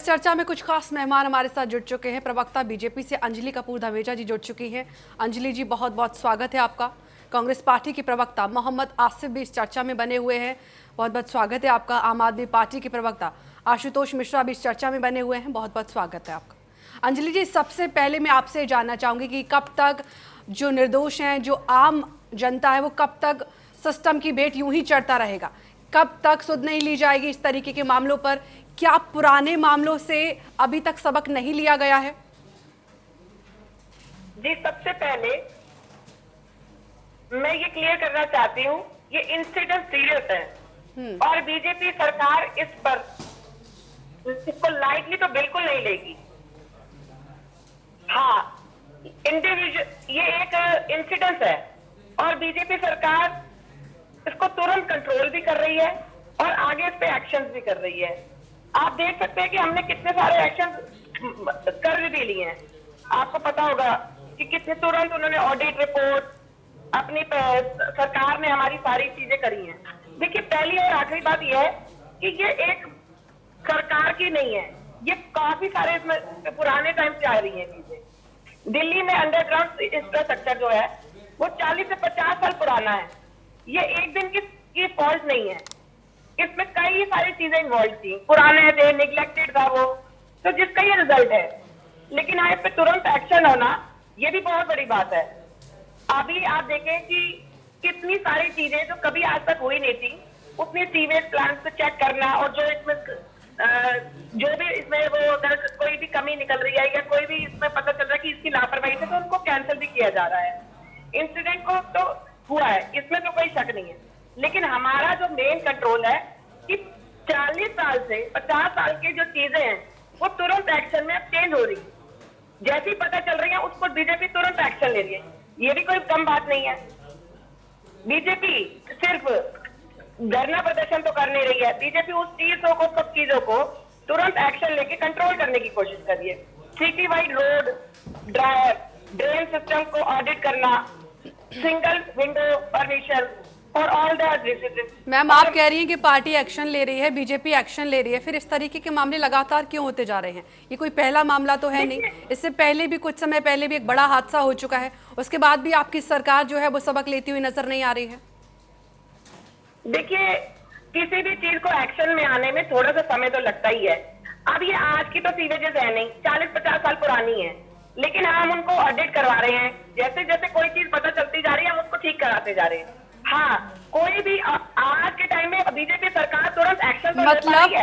चर्चा में कुछ खास मेहमान हमारे साथ जुड़ चुके हैं। प्रवक्ता बीजेपी से अंजलि कपूर धमेजा जी जुड़ चुकी हैं। अंजलि जी, बहुत बहुत स्वागत है आपका। कांग्रेस पार्टी के प्रवक्ता मोहम्मद आसिफ भी इस चर्चा में बने हुए हैं, बहुत बहुत स्वागत है आपका। आम आदमी पार्टी के प्रवक्ता आशुतोष मिश्रा भी इस चर्चा में बने हुए हैं, बहुत बहुत स्वागत है आपका। अंजलि जी, सबसे पहले मैं आपसे जानना चाहूंगी कि कब तक जो निर्दोष हैं, जो आम जनता है, वो कब तक सिस्टम की भेंट यूं ही चढ़ता रहेगा? कब तक सुध नहीं ली जाएगी इस तरीके के मामलों पर? क्या पुराने मामलों से अभी तक सबक नहीं लिया गया है? जी, सबसे पहले मैं ये क्लियर करना चाहती हूँ, ये इंसिडेंट सीरियस है और बीजेपी सरकार इस पर इसको लाइटली तो बिल्कुल नहीं लेगी। हाँ, इंडिविजुअल ये एक इंसिडेंट है और बीजेपी सरकार इसको तुरंत कंट्रोल भी कर रही है और आगे इस पे एक्शन भी कर रही है। आप देख सकते हैं कि हमने कितने सारे एक्शन कर भी लिए हैं। आपको पता होगा कि कितने तुरंत उन्होंने ऑडिट रिपोर्ट, अपनी सरकार ने हमारी सारी चीजें करी हैं। देखिए, पहली और आखिरी बात यह है कि ये एक सरकार की नहीं है, ये काफी सारे इसमें पुराने टाइम से आ रही है चीजें। दिल्ली में अंडरग्राउंड इंफ्रास्ट्रक्चर जो है वो 40 से 50 साल पुराना है। ये एक दिन की फॉल्ट नहीं है, इसमें कई सारी चीजें इन्वॉल्व थी, पुराने थे, निग्लेक्टेड था वो, तो जिसका ये रिजल्ट है। लेकिन हाँ, इस पे तुरंत एक्शन होना ये भी बहुत बड़ी बात है। अभी आप देखें कि कितनी सारी चीजें जो कभी आज तक हुई नहीं थी, उतनी सीवेज प्लांट से चेक करना और जो इसमें जो भी इसमें वो अगर कोई भी कमी निकल रही है या कोई भी इसमें पता चल रहा है कि इसकी लापरवाही से, तो उनको कैंसिल भी किया जा रहा है। इंसिडेंट को तो हुआ है, इसमें तो कोई शक नहीं है, लेकिन हमारा जो मेन कंट्रोल है कि 40 साल से 50 साल की जो चीजें हैं वो तुरंत एक्शन में अब चेंज हो रही है। जैसी पता चल रही है उसको बीजेपी तुरंत एक्शन ले रही है। ये भी कोई कम बात नहीं है। बीजेपी सिर्फ धरना प्रदर्शन तो कर नहीं रही है, बीजेपी उस चीजों को, सब चीजों को तुरंत एक्शन लेके कंट्रोल करने की कोशिश कर रही है। City wide road, drain system को ऑडिट करना, सिंगल विंडो परमिशन और ऑल द। मैम, आप कह रही हैं कि पार्टी एक्शन ले रही है, बीजेपी एक्शन ले रही है, फिर इस तरीके के मामले लगातार क्यों होते जा रहे हैं? ये कोई पहला मामला तो है नहीं, इससे पहले भी कुछ समय पहले भी एक बड़ा हादसा हो चुका है, उसके बाद भी आपकी सरकार जो है वो सबक लेती हुई नजर नहीं आ रही है। देखिए, किसी भी चीज को एक्शन में आने में थोड़ा सा समय तो लगता ही है। अब ये आज की तो सीवेजेस है नहीं, 40-50 साल पुरानी है, लेकिन हम उनको ऑडिट करवा रहे हैं। जैसे जैसे कोई चीज पता चलती जा रही है हम उसको ठीक कराते जा रहे हैं। हाँ, कोई भी आज के टाइम में बीजेपी सरकार तुरंत एक्शन तो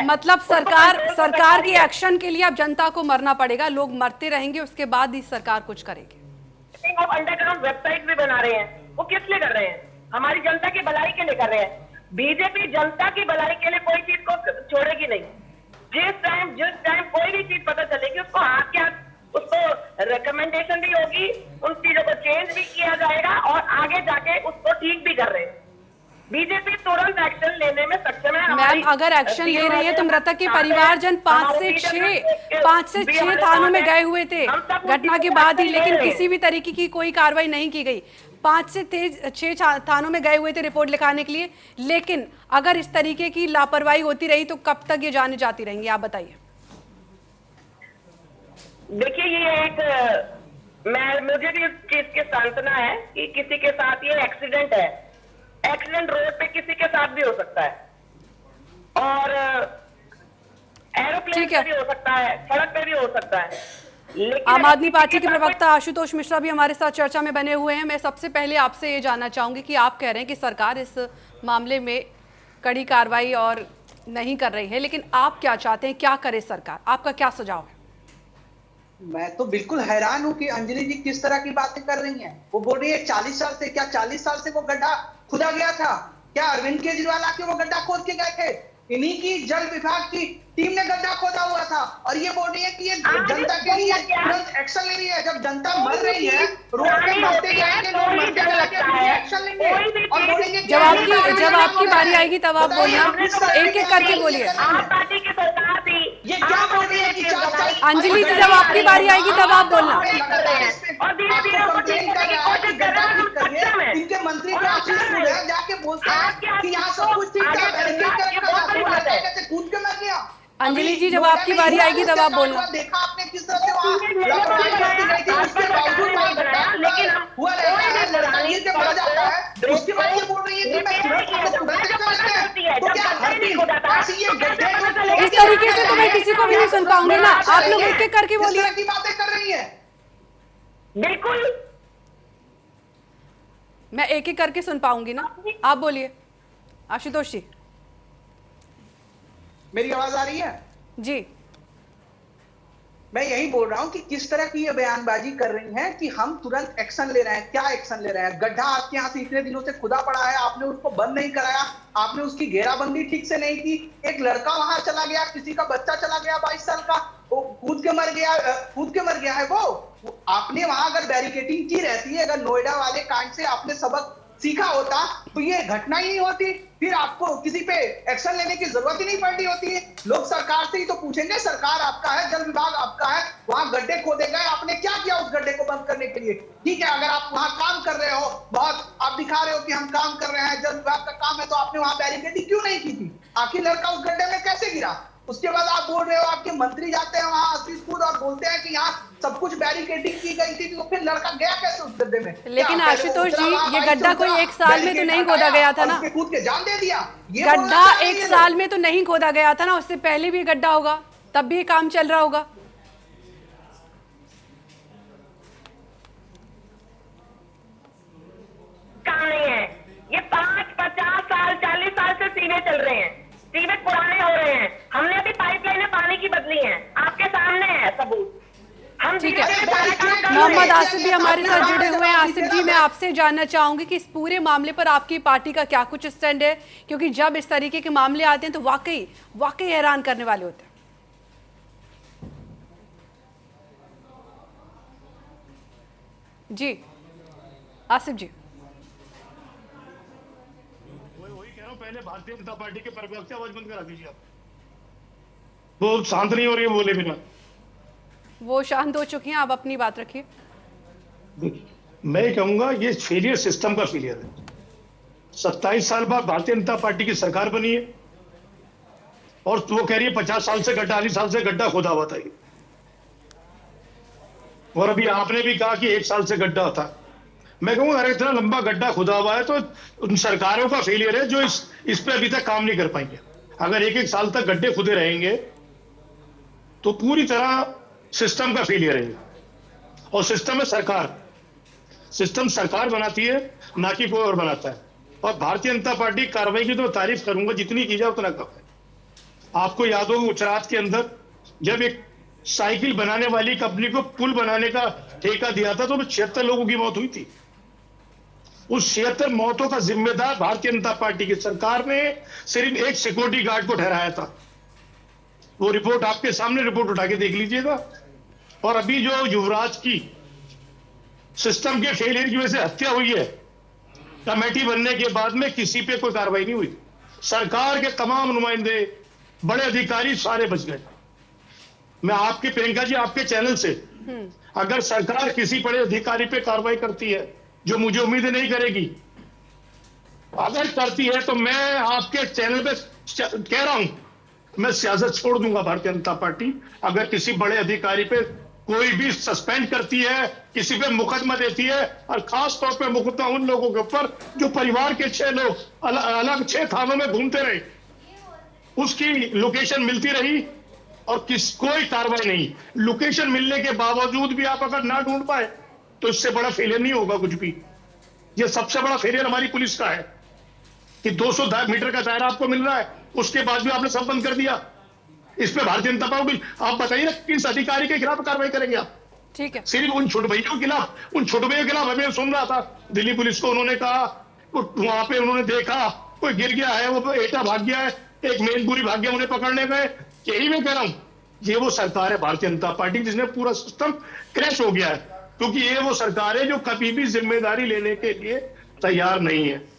मतलब सरकार की एक्शन के लिए अब जनता को मरना पड़ेगा, लोग मरते रहेंगे, उसके बाद ही सरकार कुछ करेगी। अब अंडरग्राउंड वेबसाइट भी बना रहे हैं, वो किस लिए कर रहे हैं? हमारी जनता की भलाई के लिए कर रहे हैं। बीजेपी जनता की भलाई के लिए कोई चीज को छोड़ेगी नहीं। जिस टाइम कोई भी चीज पता चलेगी उसको हाथ के हाथ उसको रिकमेंडेशन भी होगी, उन चीजों को चेंज भी किया जाएगा और आगे जाके उसको ठीक भी कर रहे हैं। बीजेपी तुरंत एक्शन लेने में सक्षम है। मैम, अगर एक्शन ले रही है तो मृतक के परिवारजन 5 से 6 थानों में गए हुए थे घटना के बाद ही, लेकिन किसी भी तरीके की कोई कार्रवाई नहीं की गई। 5 से 6 थानों में गए हुए थे रिपोर्ट लिखाने के लिए, लेकिन अगर इस तरीके की लापरवाही होती रही तो कब तक ये जाने जाती रहेंगी, आप बताइए। देखिए, ये एक मुझे भी इस चीज की सांत्वना है कि किसी के साथ ये एक्सीडेंट है। एक्सीडेंट रोड पे किसी के साथ भी हो सकता है और एरोप्लेन पे भी हो सकता है, सड़क पे भी हो सकता है। आम आदमी पार्टी के प्रवक्ता आशुतोष मिश्रा भी हमारे साथ चर्चा में बने हुए हैं। मैं सबसे पहले आपसे ये जानना चाहूंगी कि आप कह रहे हैं कि सरकार इस मामले में कड़ी कार्रवाई और नहीं कर रही है, लेकिन आप क्या चाहते हैं, क्या करे सरकार? आपका क्या सुझाव है? मैं तो बिल्कुल हैरान हूं कि अंजलि जी किस तरह की बातें कर रही हैं। वो बोल रही है 40 साल से, क्या 40 साल से वो गड्ढा खुदा गया था? क्या अरविंद केजरीवाल आके वो गड्ढा खोद के गए थे? इन्हीं की जल विभाग की टीम ने गड्ढा खोदा हुआ था और ये बोल रही है कि ये जनता के लिए तुरंत एक्शन ले रही है। जब जनता मर रही है, रोड पे मरते जाएंगे लोग, मरते जाएंगे, एक्शन लेंगे और बोलेंगे जब आपकी बारी आएगी तब आप बोलना, एक एक करके बोलिए। ये क्या बोल रही है कि अंजलि जी, जब आपकी बारी आएगी तब आप बोलना। इनके मंत्री को आशीष जाके बोलते हैं कि यहाँ सब कुछ ठीक है, कूद के मर गया। अंजलि जी, जब आपकी बारी आएगी तब आप बोलना। देखा आपने किस तरह से वहाँ लापरवाही बरती गई थी, उसके बावजूद वहाँ गड्ढा हुआ रहता है, लड़का गिर के मर जाता है, उसके बाद ये बोल रही है कि मैं तुरंत हम लोग तुरंत एक्शन लेते हैं। तो क्या हर दिन ऐसे ये गड्ढे इस तरीके से तो मैं किसी को भी नहीं सुन पाऊंगी ना, आप लोग एक एक करके किस बोलिए। तरह की बातें कर रही है? बिल्कुल मैं एक एक करके सुन पाऊंगी ना, आप बोलिए आशुतोष जी। मेरी आवाज आ रही है? जी, मैं यही बोल रहा हूं कि किस तरह की ये बयानबाजी कर रही हैं कि हम तुरंत एक्शन ले रहे हैं। क्या एक्शन ले रहे हैं? गड्ढा आपके यहाँ से इतने दिनों से खुदा पड़ा है, आपने उसको बंद नहीं कराया, आपने उसकी घेराबंदी ठीक से नहीं की। एक लड़का वहां चला गया, किसी का बच्चा चला गया 22 साल का, वो कूद के मर गया है। वो आपने वहां अगर बैरिकेडिंग की रहती है, अगर नोएडा वाले कांड से आपने सबक सीखा होता तो ये घटना ही नहीं होती, फिर आपको किसी पे एक्शन लेने की जरूरत ही नहीं पड़नी होती है। लोग सरकार से ही तो पूछेंगे, सरकार आपका है, जल विभाग आपका है, वहां गड्ढे खोदे गए, आपने क्या किया उस गड्ढे को बंद करने के लिए? ठीक है, अगर आप वहां काम कर रहे हो, बहुत आप दिखा रहे हो कि हम काम कर रहे हैं, जल विभाग का काम है, तो आपने वहां बैरिकेडिंग क्यों नहीं की थी? आखिर लड़का उस गड्ढे में कैसे गिरा? उसके बाद आप बोल रहे हो आपके मंत्री जाते हैं वहां आशीष खुद और बोलते हैं कि यहाँ सब कुछ बैरिकेडिंग की गई थी, तो फिर लड़का गया कैसे उस गड्ढे में? लेकिन आशुतोष जी, ये गड्ढा कोई एक साल में तो नहीं खोदा गया था ना, कूद के जान दे दिया। गड्ढा एक साल में तो नहीं खोदा गया था ना, उससे पहले भी गड्ढा होगा, तब भी काम चल रहा होगा। काम नहीं है, ये 5, 50 साल 40 साल से सीवे चल रहे हैं, सीवे पुराने हो रहे हैं। हमने अभी पाइपलाइनें पानी की बदली हैं, आपके सामने है सबूत। हम ठीक है, धीरे-धीरे सारा काम कर रहे हैं। मोहम्मद आसिफ भी हमारे साथ जुड़े हुए हैं। आसिफ जी, मैं आपसे जानना चाहूंगी कि इस पूरे मामले पर आपकी पार्टी का क्या कुछ स्टैंड है, क्योंकि जब इस तरीके के मामले आते हैं तो वाकई हैरान करने वाले होते हैं। जी आसिफ जी। वही कह रहा हूं, पहले भारतीय जनता पार्टी के प्रवक्ता आवाज बंद करा दीजिए आप, वो शांत नहीं हो रही है बोले बिना। वो शांत हो चुकी हैं, आप अपनी बात रखिए। मैं कहूंगा ये फेलियर सिस्टम का फेलियर है। 27 साल बाद भारतीय जनता पार्टी की सरकार बनी है और वो कह रही है 50 साल से गड्ढा, 40 साल से गड्ढा खोदा हुआ था ये। और अभी आपने भी कहा कि 1 साल से गड्ढा था। मैं कहूंगा अगर इतना लंबा गड्ढा खुदा हुआ है तो उन सरकारों का फेलियर है जो इस पे अभी तक काम नहीं कर पाएंगे। अगर 1-1 साल तक गड्ढे खुदे रहेंगे तो पूरी तरह सिस्टम का फेलियर है। और सिस्टम है सरकार, सिस्टम सरकार बनाती है, ना कि कोई और बनाता है। और भारतीय जनता पार्टी कार्रवाई की तो तारीफ करूंगा, जितनी की जाए उतना कम है। आपको याद होगा गुजरात के अंदर जब एक साइकिल बनाने वाली कंपनी को पुल बनाने का ठेका दिया था तो 76 लोगों की मौत हुई थी। उस 76 मौतों का जिम्मेदार भारतीय जनता पार्टी की सरकार ने सिर्फ एक सिक्योरिटी गार्ड को ठहराया था। वो रिपोर्ट आपके सामने, रिपोर्ट उठा के देख लीजिएगा। और अभी जो युवराज की सिस्टम के फेलियर की वजह से हत्या हुई है, कमेटी बनने के बाद में किसी पे कोई कार्रवाई नहीं हुई। सरकार के तमाम नुमाइंदे, बड़े अधिकारी सारे बच गए। मैं आपके, प्रियंका जी, आपके चैनल से अगर सरकार किसी बड़े अधिकारी पे कार्रवाई करती है, जो मुझे उम्मीद नहीं करेगी, अगर करती है तो मैं आपके चैनल पे कह रहा हूं, मैं सियासत छोड़ दूंगा भारतीय जनता पार्टी अगर किसी बड़े अधिकारी पे कोई भी सस्पेंड करती है, किसी पे मुकदमा देती है। और खास तौर पे मुकदमा उन लोगों के ऊपर जो परिवार के 6 लोग अलग 6 थानों में घूमते रहे, उसकी लोकेशन मिलती रही और कोई कार्रवाई नहीं। लोकेशन मिलने के बावजूद भी आप अगर ना ढूंढ पाए तो इससे बड़ा फेलियर नहीं होगा कुछ भी। ये सबसे बड़ा फेलियर हमारी पुलिस का है कि 200 मीटर का दायरा आपको मिल रहा है, उसके बाद भी आपने सब बंद कर दिया। इस पे भारतीय जनता पार्टी, आप बताइए ना किस अधिकारी के खिलाफ कार्रवाई करेंगे आप? ठीक है, सिर्फ उन छोटे भैया के खिलाफ, उन छोटे भैया के खिलाफ। अभी सुन रहा था दिल्ली पुलिस को उन्होंने कहा, वहां पे उन्होंने देखा कोई गिर गया है, वो एटा भाग गया है, एक मेनपुरी भाग गया, उन्हें पकड़ने गए। यही मैं कह रहा हूं, ये वो सरकार है भारतीय जनता पार्टी जिसने पूरा सिस्टम क्रैश हो गया है, क्योंकि ये वो सरकार है जो कभी भी जिम्मेदारी लेने के लिए तैयार नहीं है।